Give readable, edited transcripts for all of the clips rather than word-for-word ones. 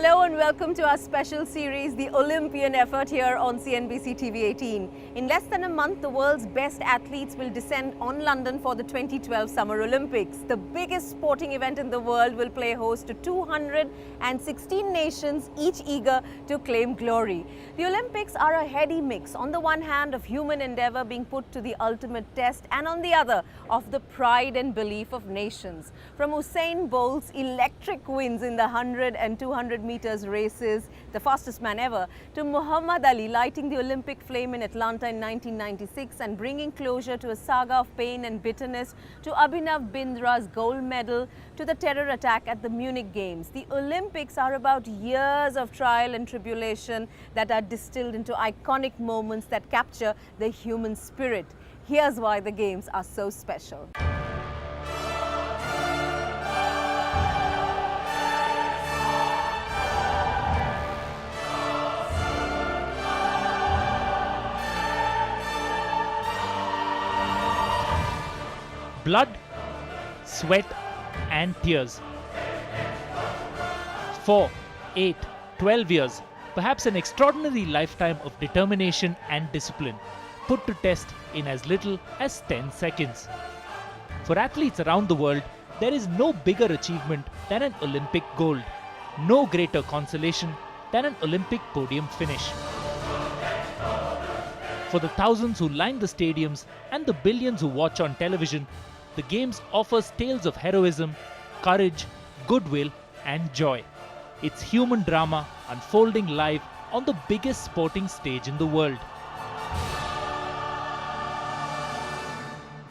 Hello and welcome to our special series, The Olympian Effort, here on CNBC TV 18. In less than a month, the world's best athletes will descend on London for the 2012 Summer Olympics. The biggest sporting event in the world will play host to 216 nations, each eager to claim glory. The Olympics are a heady mix, on the one hand, of human endeavor being put to the ultimate test, and on the other, of the pride and belief of nations. From Usain Bolt's electric wins in the 100 and 200 meters races, the fastest man ever, to Muhammad Ali lighting the Olympic flame in Atlanta in 1996 and bringing closure to a saga of pain and bitterness, to Abhinav Bindra's gold medal, to the terror attack at the Munich Games. The Olympics are about years of trial and tribulation that are distilled into iconic moments that capture the human spirit. Here's why the Games are so special. Blood, sweat and tears. 4, 8, 12 years, perhaps an extraordinary lifetime of determination and discipline, put to test in as little as 10 seconds. For athletes around the world, there is no bigger achievement than an Olympic gold, no greater consolation than an Olympic podium finish. For the thousands who line the stadiums and the billions who watch on television, the Games offers tales of heroism, courage, goodwill and joy. It's human drama unfolding live on the biggest sporting stage in the world.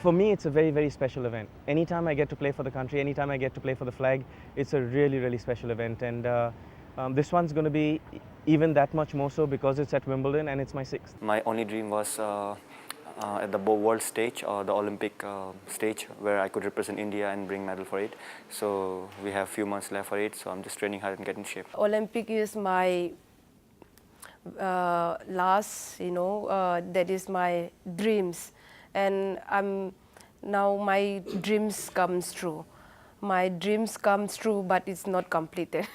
For me, it's a very, very special event. Anytime I get to play for the country, anytime I get to play for the flag, it's a really, really special event. And this one's going to be even that much more so because it's at Wimbledon and it's my 6th. My only dream was at the world stage or the Olympic stage where I could represent India and bring medal for it. So we have a few months left for it, so I'm just training hard and getting in shape. Olympic is my last, that is my dreams. And now my dreams comes true. My dreams comes true, but it's not completed.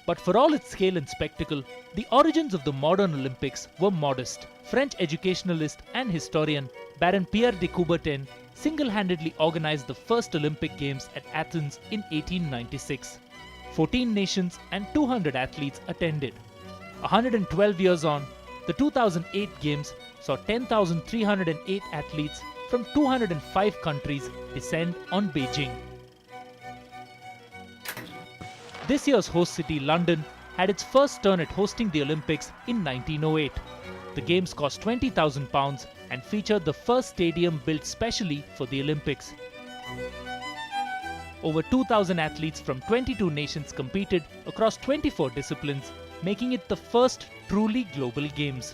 But for all its scale and spectacle, the origins of the modern Olympics were modest. French educationalist and historian Baron Pierre de Coubertin single-handedly organized the first Olympic Games at Athens in 1896. 14 nations and 200 athletes attended. 112 years on, the 2008 Games saw 10,308 athletes from 205 countries descend on Beijing. This year's host city, London, had its first turn at hosting the Olympics in 1908. The Games cost £20,000 and featured the first stadium built specially for the Olympics. Over 2,000 athletes from 22 nations competed across 24 disciplines, making it the first truly global Games.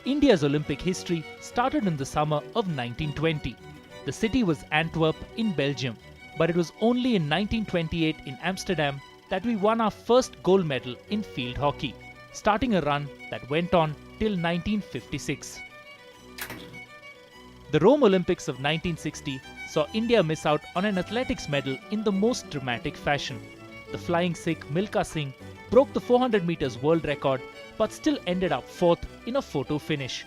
India's Olympic history started in the summer of 1920. The city was Antwerp in Belgium. But it was only in 1928 in Amsterdam that we won our first gold medal in field hockey, starting a run that went on till 1956. The Rome Olympics of 1960 saw India miss out on an athletics medal in the most dramatic fashion. The flying Sikh Milkha Singh broke the 400 meters world record but still ended up 4th in a photo finish.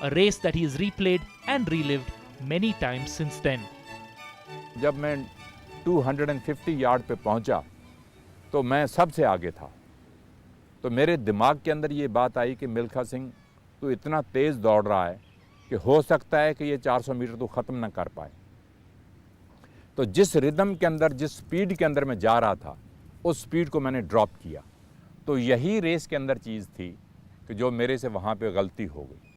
A race that he has replayed and relived many times since then. जब मैं 250 yard पे पहुंचा तो मैं सबसे आगे था, तो मेरे दिमाग के अंदर ये बात आई कि मिल्खा सिंह तो इतना तेज़ दौड़ रहा है कि हो सकता है कि ये 400 मीटर तो ख़त्म ना कर पाए। तो जिस रिदम के अंदर, जिस स्पीड के अंदर मैं जा रहा था, उस स्पीड को मैंने ड्रॉप किया। तो यही रेस के अंदर चीज़ थी कि जो मेरे से वहाँ पे गलती हो गई।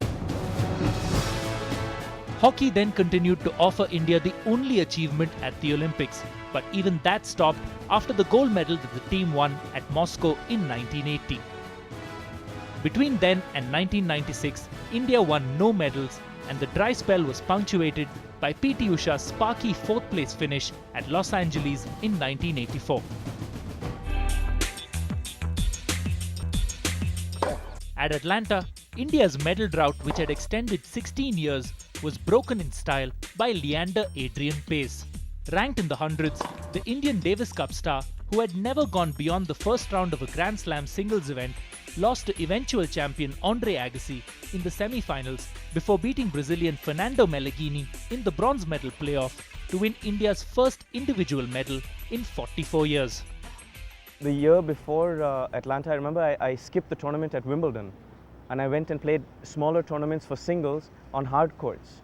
Hockey then continued to offer India the only achievement at the Olympics, but even that stopped after the gold medal that the team won at Moscow in 1980. Between then and 1996, India won no medals and the dry spell was punctuated by PT Usha's sparky 4th place finish at Los Angeles in 1984. At Atlanta, India's medal drought, which had extended 16 years, was broken in style by Leander Adrian Pace. Ranked in the hundreds, the Indian Davis Cup star, who had never gone beyond the first round of a Grand Slam singles event, lost to eventual champion Andre Agassi in the semi-finals before beating Brazilian Fernando Melegini in the bronze medal playoff to win India's first individual medal in 44 years. The year before Atlanta, I remember I skipped the tournament at Wimbledon and I went and played smaller tournaments for singles on hard courts.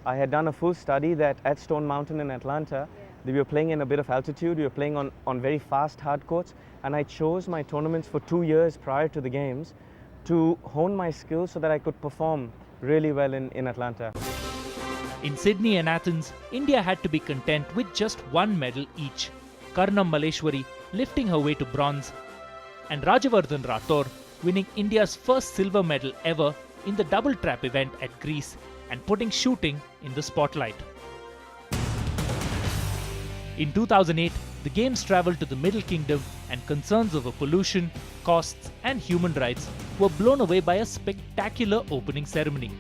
I had done a full study that at Stone Mountain in Atlanta, we were playing in a bit of altitude, we were playing on very fast hard courts, and I chose my tournaments for 2 years prior to the games to hone my skills so that I could perform really well in Atlanta. In Sydney and Athens, India had to be content with just one medal each. Karnam Malleshwari lifting her way to bronze, and Rajavardhan Rathore winning India's first silver medal ever in the double trap event at Greece and putting shooting in the spotlight. In 2008, the Games travelled to the Middle Kingdom and concerns over pollution, costs and human rights were blown away by a spectacular opening ceremony.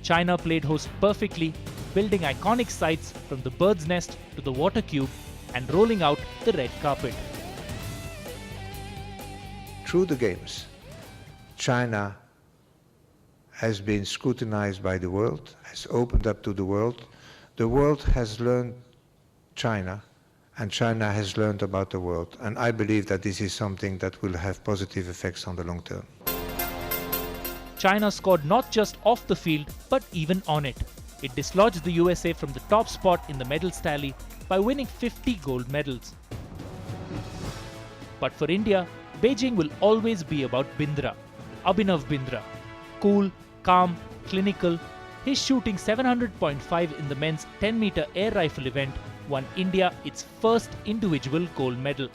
China played host perfectly, building iconic sites from the bird's nest to the water cube and rolling out the red carpet. Through the Games, China has been scrutinized by the world, has opened up to the world. The world has learned China, and China has learned about the world. And I believe that this is something that will have positive effects on the long term. China scored not just off the field, but even on it. It dislodged the USA from the top spot in the medals tally by winning 50 gold medals. But for India, Beijing will always be about Bindra, Abhinav Bindra. Cool, calm, clinical, his shooting 700.5 in the men's 10-meter air rifle event won India its first individual gold medal.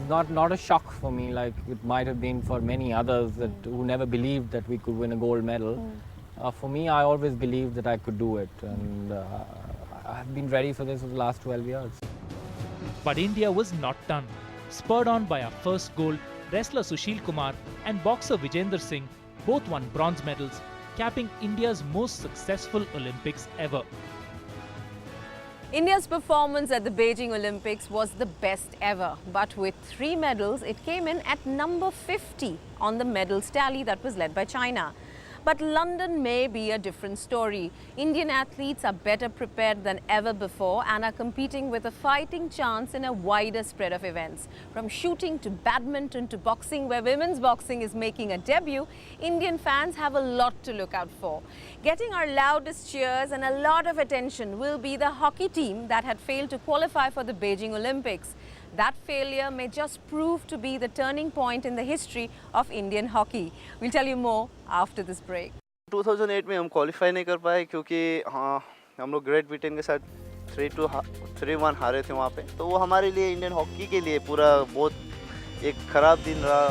Not a shock for me like it might have been for many others who never believed that we could win a gold medal. For me, I always believed that I could do it, and I've been ready for this for the last 12 years. But India was not done. Spurred on by our first gold, wrestler Sushil Kumar and boxer Vijender Singh both won bronze medals, capping India's most successful Olympics ever. India's performance at the Beijing Olympics was the best ever, but with 3 medals, it came in at number 50 on the medals tally that was led by China. But London may be a different story. Indian athletes are better prepared than ever before and are competing with a fighting chance in a wider spread of events. From shooting to badminton to boxing, where women's boxing is making a debut, Indian fans have a lot to look out for. Getting our loudest cheers and a lot of attention will be the hockey team that had failed to qualify for the Beijing Olympics. That failure may just prove to be the turning point in the history of Indian hockey. We'll tell you more after this break. 2008 में हम qualify नहीं कर पाए क्योंकि हम लोग great Britain के साथ 3-1 हारे थे वहाँ पे, तो वो हमारे लिए इंडियन हॉकी के लिए पूरा बहुत एक खराब दिन रहा.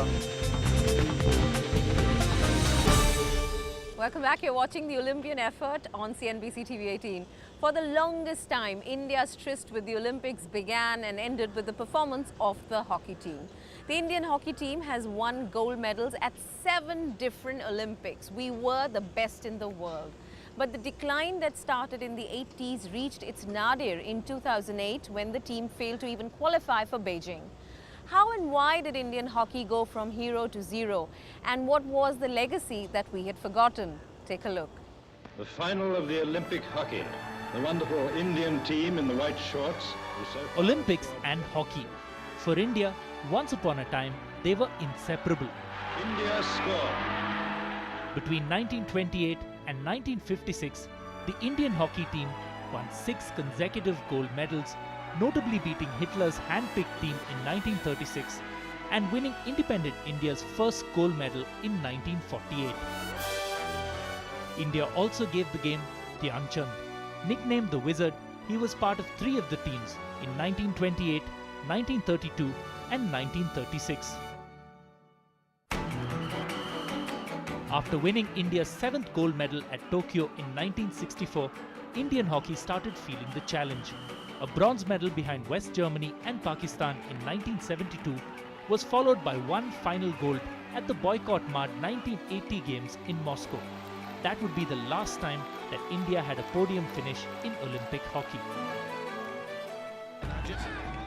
Welcome back. You're watching the Olympian Effort on CNBC TV 18. For the longest time, India's tryst with the Olympics began and ended with the performance of the hockey team. The Indian hockey team has won gold medals at 7 different Olympics. We were the best in the world. But the decline that started in the 80s reached its nadir in 2008 when the team failed to even qualify for Beijing. How and why did Indian hockey go from hero to zero? And what was the legacy that we had forgotten? Take a look. The final of the Olympic hockey. The wonderful Indian team in the white shorts. Olympics and hockey. For India, once upon a time, they were inseparable. India score. Between 1928 and 1956, the Indian hockey team won 6 consecutive gold medals, notably beating Hitler's hand-picked team in 1936 and winning independent India's first gold medal in 1948. India also gave the game Dhyan Chand. Nicknamed the Wizard, he was part of 3 of the teams in 1928, 1932 and 1936. After winning India's 7th gold medal at Tokyo in 1964, Indian hockey started feeling the challenge. A bronze medal behind West Germany and Pakistan in 1972 was followed by one final gold at the boycott-marred 1980 Games in Moscow. that would be the last time that India had a podium finish in Olympic hockey.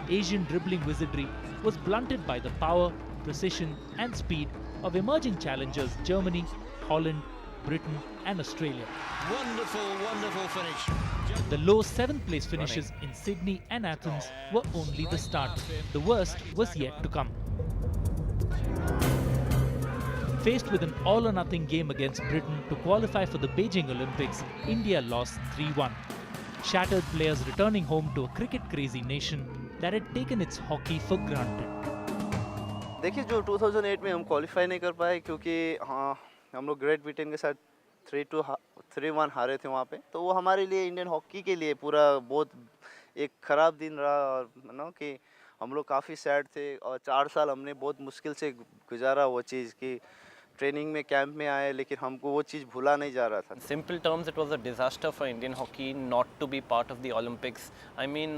Asian dribbling wizardry was blunted by the power, precision and speed of emerging challengers Germany, Holland, Britain and Australia. Wonderful, wonderful finish. The low 7th place finishes in Sydney and Athens were only the start. The worst was yet to come. Faced with an all-or-nothing game against Britain to qualify for the Beijing Olympics, India lost 3-1. Shattered players returning home to a cricket-crazy nation that had taken its hockey for granted. देखिए जो 2008 में हम qualify नहीं कर पाए क्योंकि हाँ हम लोग ग्रेट ब्रिटेन के साथ 3-1 हारे थे वहाँ पे, तो वो हमारे लिए इंडियन हॉकी के लिए पूरा बहुत एक ख़राब दिन रहा और ना कि हम लोग काफ़ी सैड थे और 4 साल हमने बहुत मुश्किल से गुजारा वो चीज़ की ट्रेनिंग में कैंप में आए लेकिन हमको वो चीज़ भूला नहीं जा रहा था. Simple terms, it was a disaster for Indian hockey not to be part of the Olympics. I mean,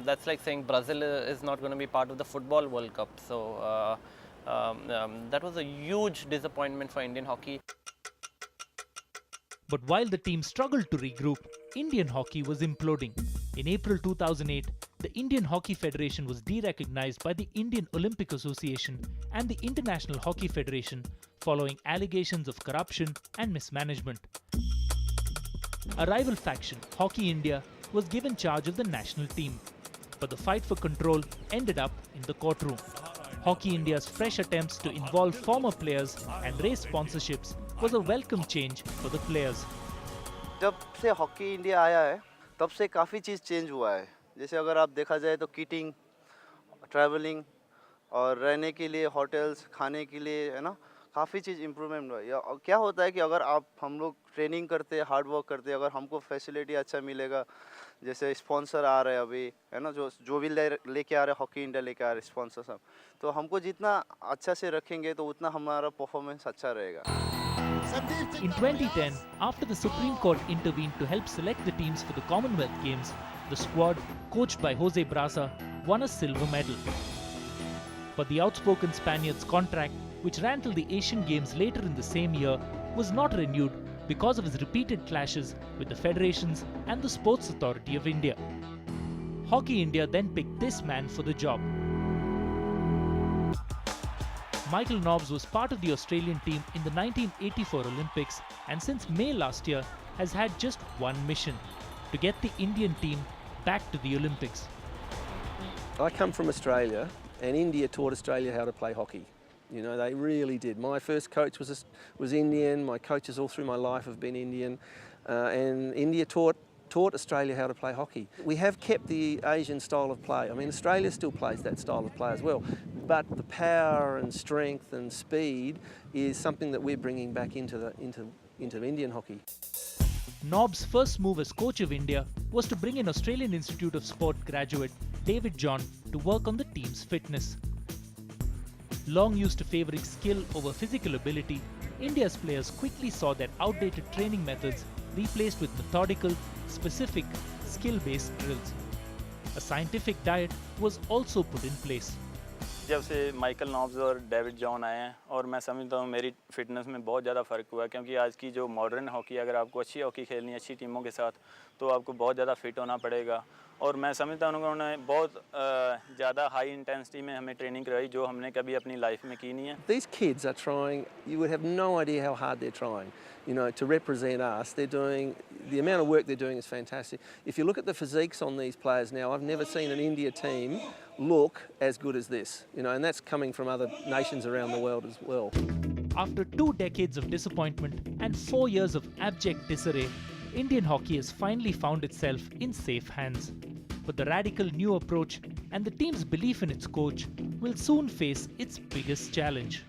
that's like saying Brazil is not going to be part of the Football World Cup. So that was a huge disappointment for Indian hockey. But while the team struggled to regroup, Indian hockey was imploding. In April 2008, the Indian Hockey Federation was de-recognized by the Indian Olympic Association and the International Hockey Federation following allegations of corruption and mismanagement. A rival faction, Hockey India, was given charge of the national team. But the fight for control ended up in the courtroom. Hockey India's fresh attempts to involve former players and raise sponsorships was a welcome change for the players. जब से hockey India आया है तब से काफ़ी चीज़ change हुआ है. जैसे अगर आप देखा जाए तो किटिंग, ट्रैवलिंग और रहने के लिए होटल्स, खाने के लिए है ना काफ़ी चीज़ इम्प्रूवमेंट हुआ है. क्या होता है कि अगर हम लोग ट्रेनिंग करते, हार्ड वर्क करते, अगर हमको फैसिलिटी अच्छा मिलेगा, जैसे स्पॉन्सर आ रहे हैं अभी है ना जो भी लेके आ रहे हैं हॉकी इंडिया लेके आ रहे हैं स्पॉन्सर सब, तो हमको जितना अच्छा से रखेंगे तो उतना हमारा परफॉर्मेंस अच्छा रहेगा. In 2010, after the Supreme Court intervened to help select the teams for the Commonwealth Games, the squad, coached by Jose Brasa, won a silver medal. But the outspoken Spaniard's contract, which ran till the Asian Games later in the same year, was not renewed because of his repeated clashes with the federations and the Sports Authority of India. Hockey India then picked this man for the job. Michael Nobbs was part of the Australian team in the 1984 Olympics and since May last year has had just one mission: to get the Indian team back to the Olympics. I come from Australia and India taught Australia how to play hockey. You know, they really did. My first coach was Indian, my coaches all through my life have been Indian, and India taught Australia how to play hockey. We have kept the Asian style of play. I mean, Australia still plays that style of play as well, but the power and strength and speed is something that we're bringing back into Indian hockey. Nobbs' first move as coach of India was to bring in Australian Institute of Sport graduate David John to work on the team's fitness. Long used to favouring skill over physical ability, India's players quickly saw that outdated training methods replaced with methodical, specific, skill-based drills. A scientific diet was also put in place. जब से Michael knobs और David John आए हैं और मैं समझता हूँ मेरी फिटनेस में बहुत ज़्यादा फ़र्क हुआ है, क्योंकि आज की जो मॉडर्न हॉकी, अगर आपको अच्छी हॉकी खेलनी है अच्छी टीमों के साथ, तो आपको बहुत ज़्यादा फिट होना पड़ेगा. और मैं समझता हूँ उन्होंने बहुत ज़्यादा हाई इंटेंसिटी में हमें ट्रेनिंग करवाई जो हमने कभी अपनी लाइफ में की नहीं है. These kids are trying, you would have no idea how hard they're trying, you know, to represent us. They're doing, the amount of work they're doing is fantastic. If you look at the physiques on these players now, I've never seen an India team look as good as this, you know, and that's coming from other nations around the world as well. After 2 decades of disappointment and 4 years of abject disarray, Indian hockey has finally found itself in safe hands. But the radical new approach and the team's belief in its coach will soon face its biggest challenge.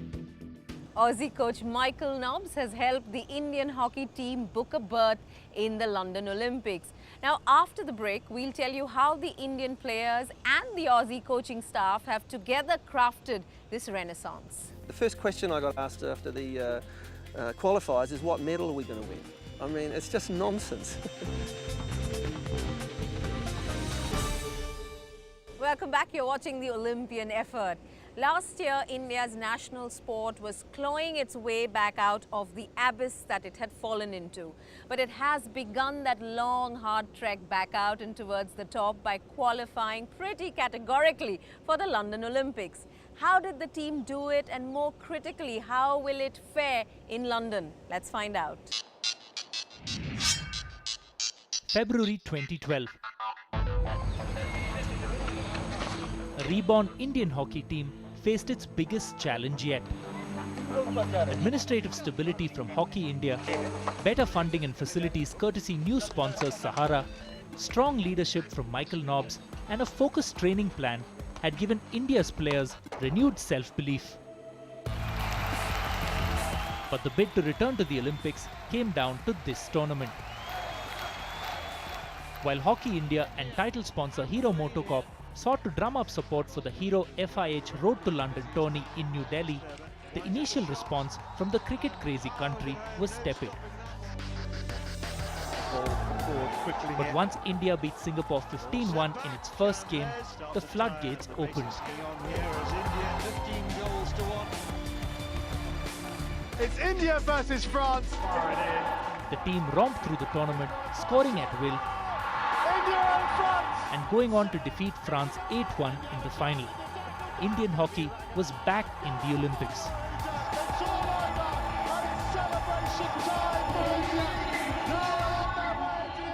Aussie coach Michael Nobbs has helped the Indian hockey team book a berth in the London Olympics. Now, after the break, we'll tell you how the Indian players and the Aussie coaching staff have together crafted this renaissance. The first question I got asked after the qualifiers is, what medal are we going to win? I mean, it's just nonsense. Welcome back. You're watching the Olympian Effort. Last year, India's national sport was clawing its way back out of the abyss that it had fallen into. But it has begun that long, hard trek back out and towards the top by qualifying pretty categorically for the London Olympics. How did the team do it, and more critically, how will it fare in London? Let's find out. February 2012. A reborn Indian hockey team faced its biggest challenge yet. Administrative stability from Hockey India, better funding and facilities courtesy new sponsors Sahara, strong leadership from Michael Nobbs, and a focused training plan had given India's players renewed self-belief. But the bid to return to the Olympics came down to this tournament. While Hockey India and title sponsor Hero MotoCorp sought to drum up support for the Hero FIH Road to London tourney in New Delhi, the initial response from the cricket-crazy country was tepid. But once India beat Singapore 15-1 in its first game, the floodgates opened. It's India versus France. The team romped through the tournament, scoring at will, and going on to defeat France 8-1 in the final. Indian hockey was back in the Olympics.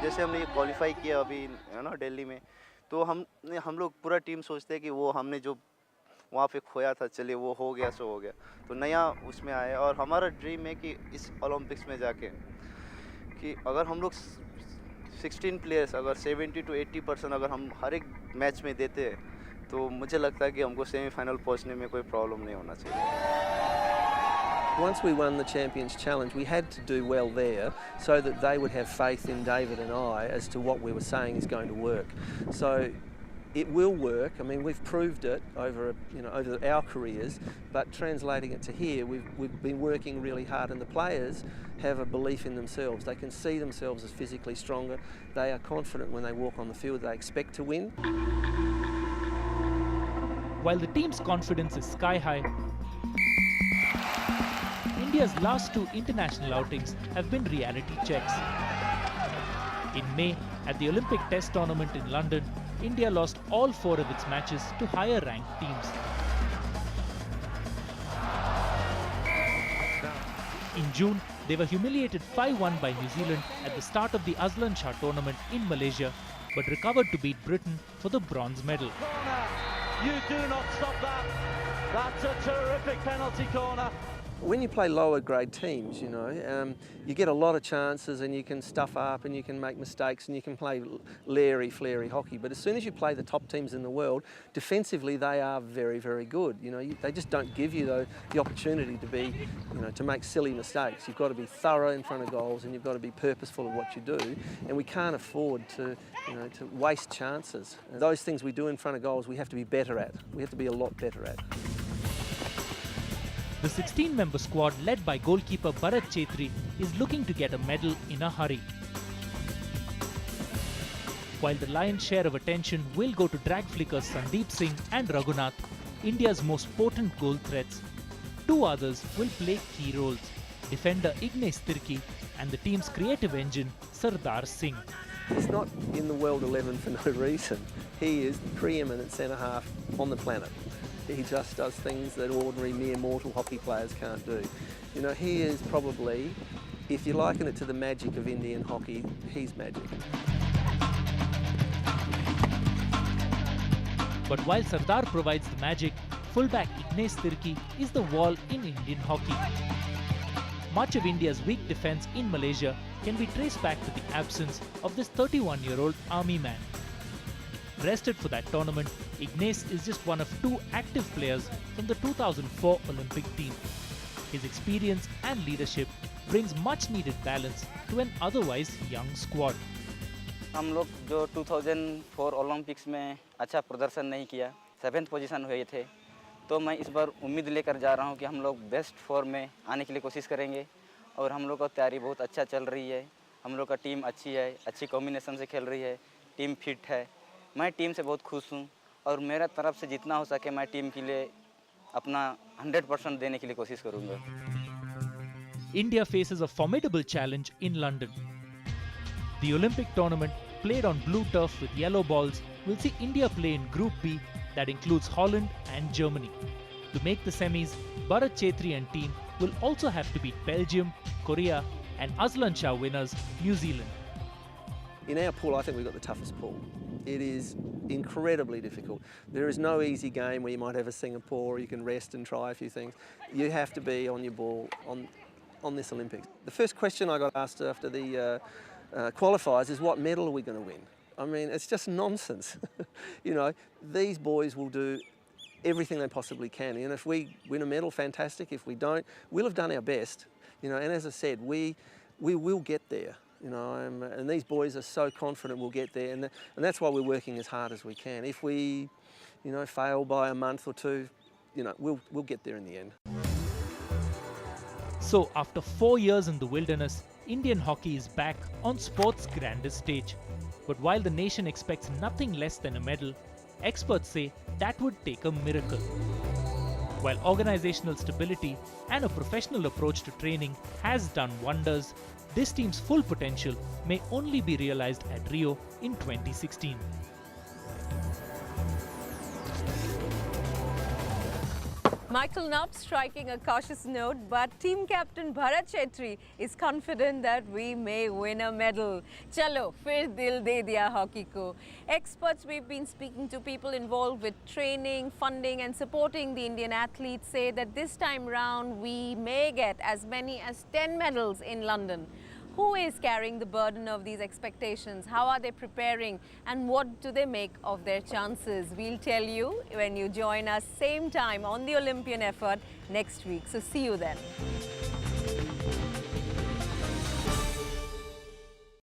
जैसे हमने ये qualify किया अभी है ना दिल्ली में, तो हम लोग पूरा टीम सोचते हैं कि वो हमने जो वहाँ पे खोया था, चलिए वो हो गया सो हो गया, तो नया उसमें आया। और हमारा ड्रीम है कि इस ओलंपिक्स में जाके कि अगर हम लोग 16 प्लेयर्स अगर 70 to 80% अगर हम हर एक मैच में देते हैं, तो मुझे लगता है कि हमको सेमीफाइनल पहुंचने में कोई प्रॉब्लम नहीं होना चाहिए। Once we won the Champions Challenge, we had to do well there so that they would have faith in David and I as to what we were saying is going to work. So it will work. I mean, we've proved it over our careers, but translating it to here, we've been working really hard, and the players have a belief in themselves. They can see themselves as physically stronger. They are confident when they walk on the field. They expect to win. While the team's confidence is sky high, India's last two international outings have been reality checks. In May, at the Olympic Test Tournament in London, India lost all 4 of its matches to higher-ranked teams. In June, they were humiliated 5-1 by New Zealand at the start of the Azlan Shah tournament in Malaysia, but recovered to beat Britain for the bronze medal. You do not stop that. That's a terrific penalty corner. When you play lower grade teams, you get a lot of chances and you can stuff up and you can make mistakes and you can play leery, flary hockey. But as soon as you play the top teams in the world, defensively they are very, very good. They just don't give you the opportunity to be, to make silly mistakes. You've got to be thorough in front of goals and you've got to be purposeful of what you do. And we can't afford to waste chances. Those things we do in front of goals, we have to be better at. We have to be a lot better at. The 16-member squad led by goalkeeper Bharat Chetri is looking to get a medal in a hurry. While the lion's share of attention will go to drag flickers Sandeep Singh and Raghunath, India's most potent goal threats, 2 others will play key roles: defender Ignace Tirki and the team's creative engine Sardar Singh. He's not in the World 11 for no reason. He is the preeminent centre-half on the planet. He just does things that ordinary mere mortal hockey players can't do. He is probably, if you liken it to the magic of Indian hockey, he's magic. But while Sardar provides the magic, fullback Ignace Tirki is the wall in Indian hockey. Much of India's weak defence in Malaysia can be traced back to the absence of this 31-year-old army man. Rested for that tournament, Ignace is just one of 2 active players from the 2004 Olympic team. His experience and leadership brings much needed balance to an otherwise young squad. हम लोग जो 2004 Olympics में अच्छा प्रदर्शन नहीं किया, 7th position हुए थे, तो मैं इस बार उम्मीद लेकर जा रहा हूं कि हम लोग बेस्ट फॉर्म में आने के लिए कोशिश करेंगे और हम लोग का तैयारी बहुत अच्छा चल रही है। हम लोग का टीम अच्छी है, अच्छी कॉम्बिनेशन से खेल रही है, टीम फिट है। मैं टीम से बहुत खुश हूं और मेरा तरफ से जितना हो सके मैं टीम के लिए अपना 100% देने के लिए कोशिश करूँगा। India faces a formidable challenge in London. The Olympic tournament, played on blue turf with yellow balls, will see India play in Group B that includes Holland and Germany. To make the semis, Bharat Chetri and team will also have to beat Belgium, Korea and Aslan Shah winners New Zealand. In our pool, I think we've got the toughest pool. It is incredibly difficult. There is no easy game where you might have a Singapore, you can rest and try a few things. You have to be on your ball on this Olympics. The first question I got asked after the qualifiers is, what medal are we going to win? I mean, it's just nonsense. You know, these boys will do everything they possibly can, and if we win a medal, fantastic. If we don't, we'll have done our best. You know, and as I said, we will get there. You know, and these boys are so confident we'll get there, and that's why we're working as hard as we can. If we, you know, fail by a month or two, you know, we'll get there in the end. So after 4 years in the wilderness, Indian hockey is back on sport's grandest stage. But while the nation expects nothing less than a medal, experts say that would take a miracle. While organizational stability and a professional approach to training has done wonders, this team's full potential may only be realized at Rio in 2016. Michael Knapp striking a cautious note, but team captain Bharat Chetri is confident that we may win a medal. Chalo, fir dil de diya hockey ko. Experts we've been speaking to, people involved with training, funding and supporting the Indian athletes, say that this time round we may get as many as 10 medals in London. Who is carrying the burden of these expectations? How are they preparing? And what do they make of their chances? We'll tell you when you join us same time on the Olympian Effort next week. So see you then.